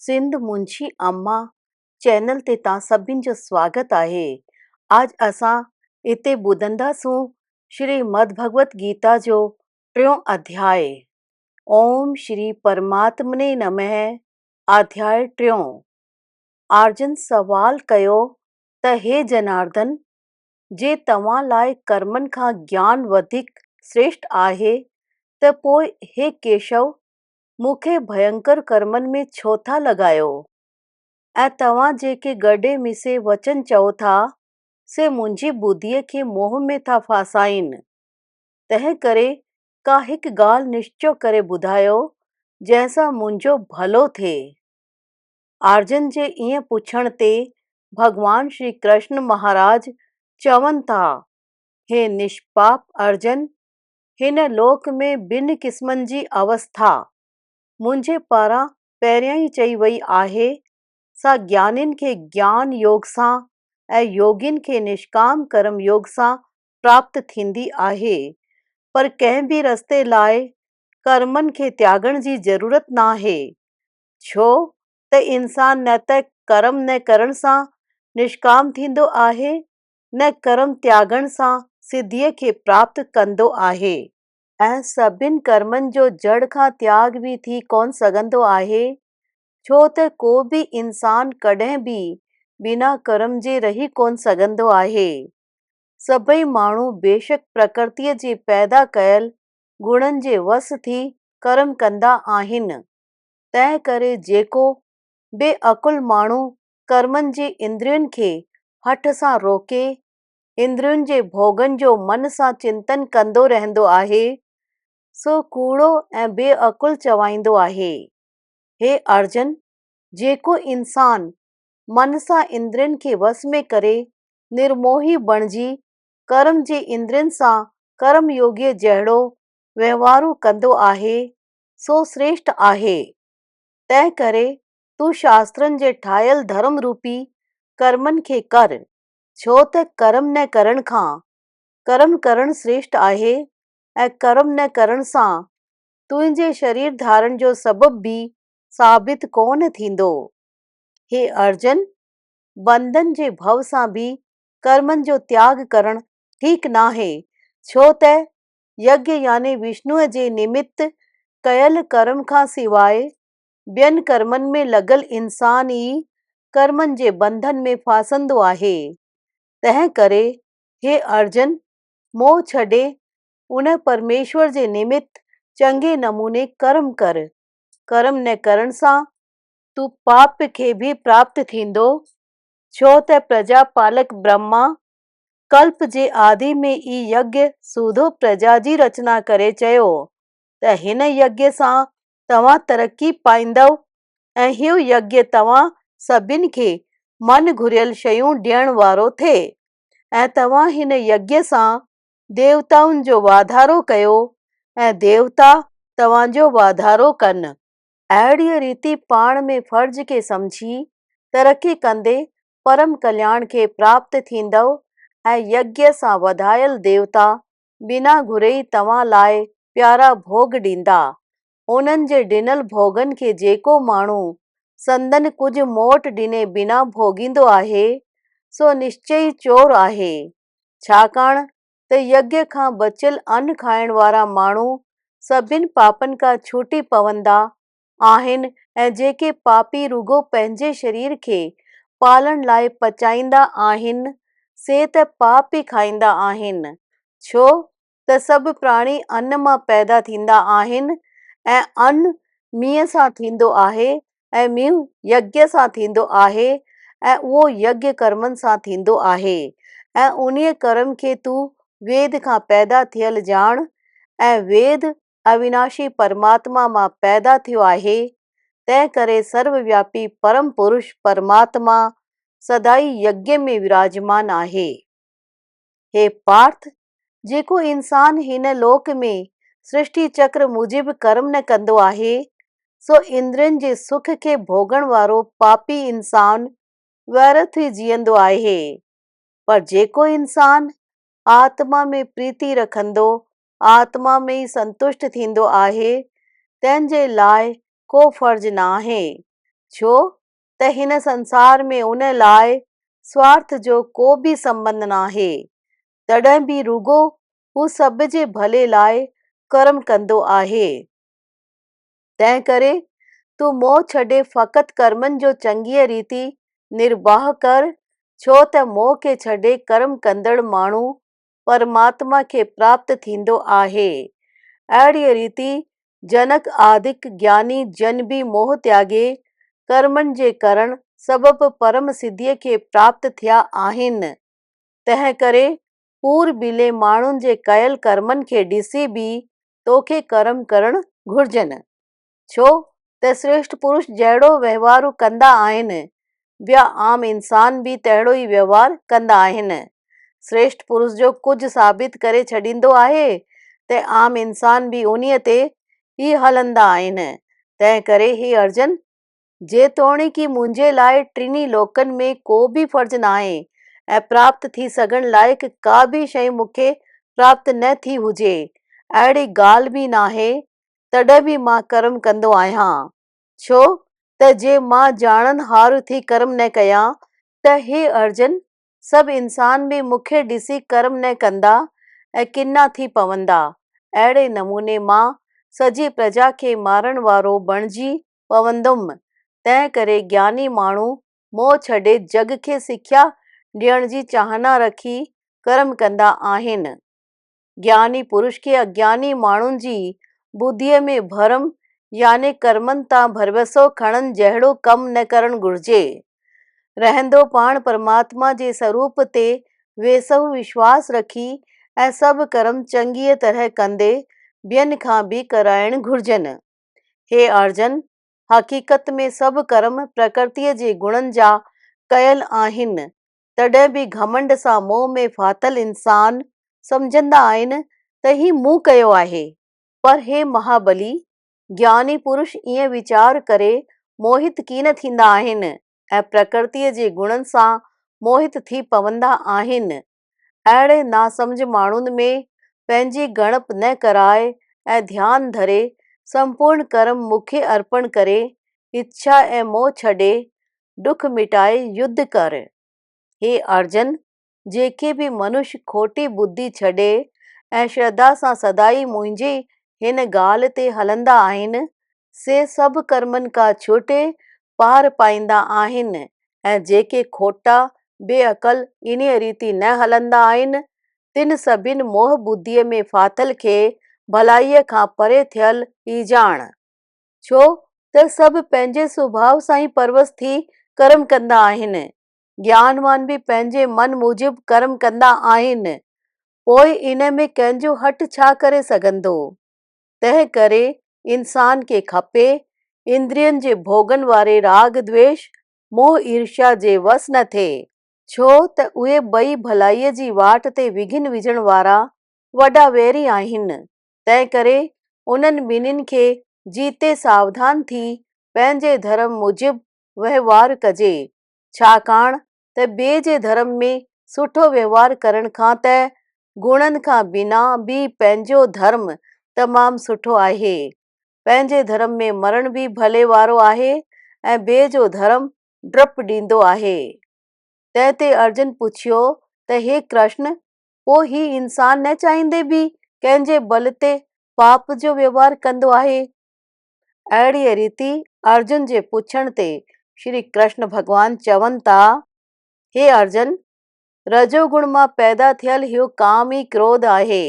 सिंध मुंशी अम्मा चैनल ते तव्हां सभिनि जो स्वागत आहे। आज असां इते ॿुधंदासूं श्रीमद् भगवत गीता जो 3 अध्याय। ओम श्री परमात्मने नमः। अध्याय 3। अर्जुन सवाल कयो त हे जनार्दन, जे तव्हां लाइ कर्मनि खां ज्ञान वधीक श्रेष्ठ आहे त पोइ हे केशव मूंखे भयंकर कर्मनि में छो था लॻायो? ऐं तव्हां जेके गॾे मिसे वचन चओ था से मुंहिंजी ॿुधीअ खे मोह में था फासाइनि। तंहिं करे का हिकु ॻाल्हि निश्चय करे ॿुधायो जंहिंसां मुंहिंजो भलो थिए। अर्जुन जे ईअं पुछण ते भगवान श्री कृष्ण महाराज चवनि था, हे निष्पाप अर्जुन, हिन लोक में ॿिनि क़िस्मनि जी अवस्था मुंहिंजे पारां पहिरियां ई चई वई आहे। सा ज्ञानिन खे ज्ञान योग सां ऐं योगिन खे निष्काम कर्म योग सां प्राप्त थींदी आहे। पर कंहिं बि रस्ते लाइ कर्मनि खे त्यागण जी ज़रूरत नाहे, छो त इंसान न त कर्म न करण सां निष्काम थींदो आहे, न कर्म त्यागण सां सिद्धीअ खे प्राप्त कंदो आहे। ऐं सभिनि कर्मनि जो जड़ खां त्याग बि थी कोन सघंदो आहे, छो त को बि इंसान कॾहिं बि बिना कर्म जे रही कोन सघंदो आहे। सभई माण्हू बेशक प्रकृतिअ जे पैदा कयल गुणनि जे वस थी कर्म कंदा आहिनि। तंहिं करे जेको बेअकुल माण्हू कर्मनि जे इंद्रियुनि खे हठ सां रोके इंद्रियुनि जे भोगनि जो मन सां चिंतन कंदो रहंदो आहे, सो कूड़ो ऐं बेअकुल चवाईंदो आहे। हे अर्जुन, जेको इंसान मन सां इंद्रियुनि खे वस में करे निर्मोही बणिजी कर्म जे इंद्रियुनि सां कर्म योगीअ जहिड़ो वहिंवारु कंदो आहे, सो श्रेष्ठ आहे। तंहिं करे तूं शास्त्रनि जे ठाहियल धर्म रूपी कर्मनि खे कर, छो त कर्म न करण खां कर्म करण श्रेष्ठ आहे। ऐं कर्म न करण सां तुंहिंजे शरीर धारण जो सबब बि साबित कोन थींदो। हे अर्जुन, बंधन जे भव सां बि कर्मनि जो त्याग करण ठीक नाहे, छो त यज्ञ यानी विष्णुअ जे निमित्त कयल कर्म खां सिवाइ ॿियनि कर्मनि में लॻल इंसान ई कर्मनि जे बंधन में फासंदो आहे। तंहिं करे हे अर्जुन, मोह छॾे उन परमेश्वर जे निमित्त चङे नमूने कर्म कर। कर्म न करण सां तूं पाप खे बि प्राप्त थींदो, छो त प्रजापालक ब्रह्मा कल्प जे आदि में ई यज्ञ सूधो प्रजा जी रचना करे चयो त हिन यज्ञ सां तव्हां तरक्की पाईंदव ऐं इहो यज्ञ तव्हां सभिनि खे मन घुरियल शयूं ॾियण वारो थिए। ऐं तव्हां हिन यज्ञ सां देवताउनि जो वाधारो कयो ऐं देवता तव्हांजो वाधारो कनि। अहिड़ीअ रीति पाण में फर्ज खे सम्झी तरक़ी कंदे परम कल्याण खे प्राप्त थींदव ऐं यज्ञ सां वधायल देवता बिना घुरे ई तव्हां लाइ प्यारा भोग ॾींदा। उन्हनि जे ॾिनल भोगनि खे जेको माण्हू संदन कुझु मोट ॾिने बिना भोगींदो आहे, सो निश्चय चोर आहे। छाकाणि त यज्ञ खां बचियल अन्न खाइण वारा माण्हू सभिनि पापनि खां छूटी पवंदा आहिनि ऐं जेके पापी रुगो पंहिंजे शरीर खे पालण लाइ पचाईंदा आहिनि, से त पाप ई खाईंदा आहिनि, छो त सभु प्राणी अन्न मां पैदा थींदा आहिनि ऐं अन्न मींहं सां थींदो आहे ऐं मींहुं यज्ञ सां थींदो आहे ऐं उहो यज्ञ कर्मनि सां थींदो आहे। ऐं उन्हीअ कर्म खे तूं वेद खां पैदा थियल ॼाण ऐं वेद अविनाशी परमात्मा मां पैदा थियो आहे। तंहिं करे सर्वव्यापी परम पुरुष परमात्मा सदाई यज्ञ में विराजमान आहे। हे पार्थ, जेको इंसान हिन लोक में सृष्टि चक्र मूजिब कर्म न कंदो आहे, सो इंद्रियनि जे सुख खे भोगण वारो पापी इंसान व्यर्थ ई जीअंदो आहे। पर जेको इंसान आत्मा में प्रीति रखंदो आत्मा में ई संतुष्ट थींदो आहे, तंहिंजे लाइ को फर्ज नाहे, छो त हिन संसार में उन लाइ स्वार्थ जो को बि संबंध नाहे। तॾहिं बि रुगो हू सभ जे भले लाइ कर्म कंदो आहे। तंहिं करे तूं मोह छॾे फ़क़ति कर्मनि जो चङीअ रीति निर्वाह कर, छो त मोह खे छॾे कर्म कंदड़ माण्हू परमात्मा खे प्राप्त थींदो आहे। अहिड़ीअ रीति जनक आदिक ज्ञानी जन बि मोह त्यागे कर्मनि जे करण सबबि परम सिद्धीअ खे प्राप्त थिया आहिनि। तंहिं करे पूरबिले माण्हुनि जे कयल कर्मनि खे ॾिसी बि तोखे कर्म करणु घुर्जनि, छो त श्रेष्ठ पुरुष जहिड़ो वहिंवारु कंदा आहिनि, ॿिया आम इंसान बि तहिड़ो ई वहिंवार कंदा आहिनि। श्रेष्ठ पुरुष जो कुझु साबित करे छॾींदो आहे त आम इंसान बि उन्हीअ ते ई हलंदा आहिनि। तंहिं करे हे अर्जन, जेतोणीकि मुंहिंजे लाइ टिनी लोकनि में को बि फर्ज़ु नाहे ऐं प्राप्त थी सघण लाइक़ का बि शइ मूंखे प्राप्त न थी हुजे, अहिड़ी ॻाल्हि बि नाहे, तॾहिं बि मां कर्म कंदो आहियां। छो त जे मां ॼाणनि हार थी कर्म न कयां त हे अर्जन, सभु इंसान बि मूंखे ॾिसी कर्म न कंदा ऐं किना थी पवंदा। अहिड़े नमूने मां सॼी प्रजा खे मारण वारो बणिजी पवंदुमि। तंहिं करे ज्ञानी माण्हू मोह छॾे जग खे सिख्या ॾियण जी चाहना रखी कर्म कंदा आहिनि। ज्ञानी पुरुष खे अज्ञानी माण्हुनि जी बुद्धीअ में भरम याने कर्मनि तां भरवसो खणनि जहिड़ो कमु न करणु घुर्जे। रहंदो पाण परमात्मा जे स्वरूप ते वेसव विश्वास रखी ऐं सभु कर्म चङीअ तरह कंदे ॿियनि खां बि कराइण घुर्जनि। हे अर्जन, हक़ीक़त में सभु कर्म प्रकृतिअ जे गुणनि जा कयल आहिनि, तॾहिं बि घमंड सां मोह में फाथल इंसान सम्झंदा आहिनि त ही मूं कयो आहे। पर हे महाबली, ज्ञानी पुरुष ईअं वीचार करे मोहित कीन थींदा आहिनि ऐं प्रकृतिअ जे गुणनि सां मोहित थी पवंदा आहिनि। अहिड़े नासमझ माण्हुनि में पंहिंजी ॻणप न कराए ऐं ध्यानु धरे संपूर्ण कर्म मूंखे अर्पण करे इच्छा ऐं मोह छॾे दुख मिटाए युद्ध कर। हे अर्जन, जेके बि मनुष्य खोटी बुद्धि छॾे ऐं श्रद्धा सां सदाई मुंहिंजे हिन ॻाल्हि ते हलंदा आहिनि, से सभु कर्मनि खां छुटे पार पाईंदा आहिनि ऐं जेके खोटा बेअक़ल इन्हीअ रीति न हलंदा आहिनि, तिन सभिनि मोह बुद्धीअ में फाथल खे भलाईअ खां परे थियल ई ॼाण। छो त सभु पंहिंजे सुभाउ सां ई परवस थी कर्म कंदा आहिनि। ज्ञानवान बि पंहिंजे मन मूजिबि कर्म कंदा आहिनि, पोइ इन में कंहिंजो हट छा करे सघंदो। तंहिं करे इंसान खे खपे इंद्रियनि जे भोगन वारे राग द्वेष मोह ईर्ष्या जे वस न थिए, छो त उहे ॿई भलाईअ जी वाट ते विघिन विझण वारा वॾा वैरी आहिनि। तंहिं करे उन्हनि ॿिन्हिनि खे जीते सावधान थी पंहिंजे धर्म मूजिबि वहिंवार कजे, छाकाणि त ॿिए जे धर्म में सुठो वहिंवार करण खां त गुणनि खां बिना बि पंहिंजो धर्म तमामु सुठो आहे। पंहिंजे धर्म में मरण बि भले वारो आहे ऐं ॿिए जो धर्म डपु ॾींदो आहे। तंहिं ते अर्जुन पुछियो त हे कृष्ण, पोइ ही इंसान न चाहींदे बि कंहिंजे बल ते पाप जो वहिंवार कंदो आहे। अहिड़ीअ रीति अर्जुन जे पुछण ते श्री कृष्ण भॻवान चवनि था, हे अर्जुन, रजोगुण मां पैदा थियल इहो काम ई क्रोध आहे।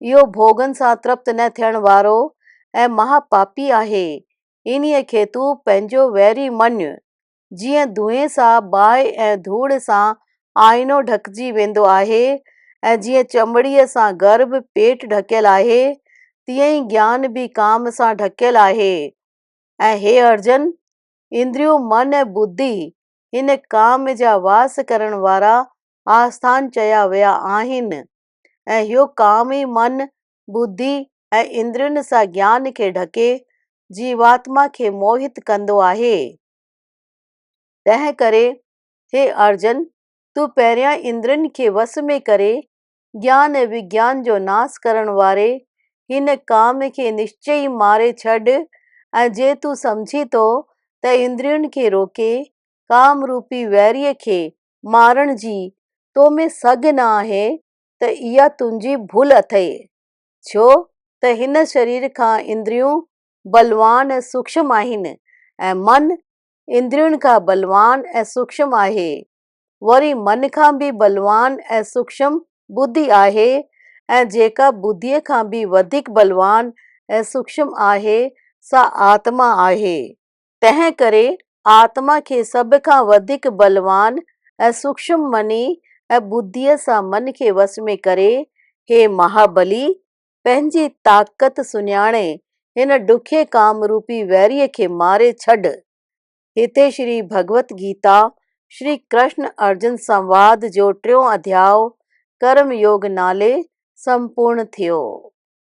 इहो भोगन सां तृप्त न थियण वारो ऐं महापापी आहे। इन्हीअ खे तूं पंहिंजो वैरी मञ। जीअं धुएं सां बाहि ऐं धूड़ सां आईनो ढकिजी वेंदो आहे ऐं जीअं चमड़ीअ सां गर्भ पेट ढकियल आहे, तीअं ई ज्ञान बि काम सां ढकियल आहे। ऐं हे अर्जुन, इंद्रियूं मन ऐं बुद्धि हिन काम जा वास करण वारा आस्थान चया विया आहिनि ऐं इहो काम ई मन बुद्धि ऐं इंद्रियुनि सां ज्ञान खे ढके जीवात्मा खे मोहित कंदो आहे। तंहिं करे हे अर्जुन, तूं पहिरियां इंद्रियुनि खे वस में करे ज्ञान ऐं विज्ञान जो नास करण वारे हिन काम खे निश्चय ई मारे छॾ। ऐं जे तूं सम्झी थो त इंद्रियुनि खे रोके काम रूपी वैरीअ खे मारण जी तो में सघ न आहे त इहा तुंहिंजी भुल अथई। छो त हिन शरीर खां इंद्रियूं बलवान ऐं सूक्ष्म आहिनि ऐं मन इंद्रियुनि खां बलवान ऐं सूक्ष्म आहे। वरी मन खां बि बलवान ऐं सूक्ष्म बुद्धि आहे ऐं जेका बुद्धीअ खां बि वधीक बलवान ऐं सूक्ष्म आहे सा आत्मा आहे। तंहिं करे आत्मा खे सभ खां वधीक बलवान ऐं सूक्ष्म मनी ऐं बुद्धीअ सां मन खे वस में करे हे महाबली पंहिंजी ताक़त सुञाणे हिन ॾुखे काम रूपी वैरीअ खे मारे छॾ। हिते श्री भगवत गीता श्री कृष्ण अर्जुन संवाद जो 3 अध्याय कर्म योग नाले संपूर्ण थियो।